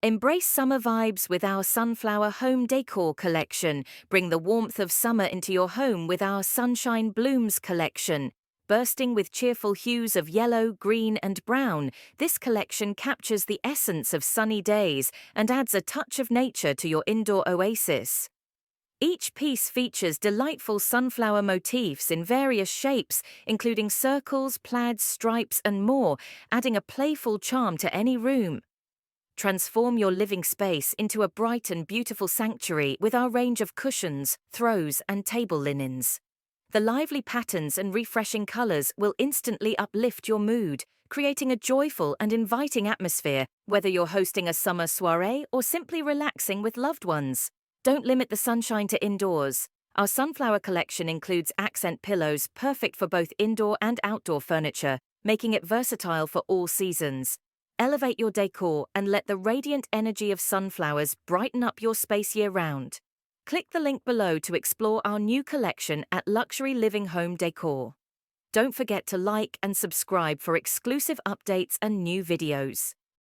Embrace summer vibes with our Sunflower Home Decor collection. Bring the warmth of summer into your home with our Sunshine Blooms collection. Bursting with cheerful hues of yellow, green, and brown, this collection captures the essence of sunny days and adds a touch of nature to your indoor oasis. Each piece features delightful sunflower motifs in various shapes, including circles, plaids, stripes, and more, adding a playful charm to any room. Transform your living space into a bright and beautiful sanctuary with our range of cushions, throws, and table linens. The lively patterns and refreshing colors will instantly uplift your mood, creating a joyful and inviting atmosphere, whether you're hosting a summer soirée or simply relaxing with loved ones. Don't limit the sunshine to indoors. Our Sunflower collection includes accent pillows perfect for both indoor and outdoor furniture, making it versatile for all seasons. Elevate your decor and let the radiant energy of sunflowers brighten up your space year-round. Click the link below to explore our new collection at Luxury Living Home Decor. Don't forget to like and subscribe for exclusive updates and new videos.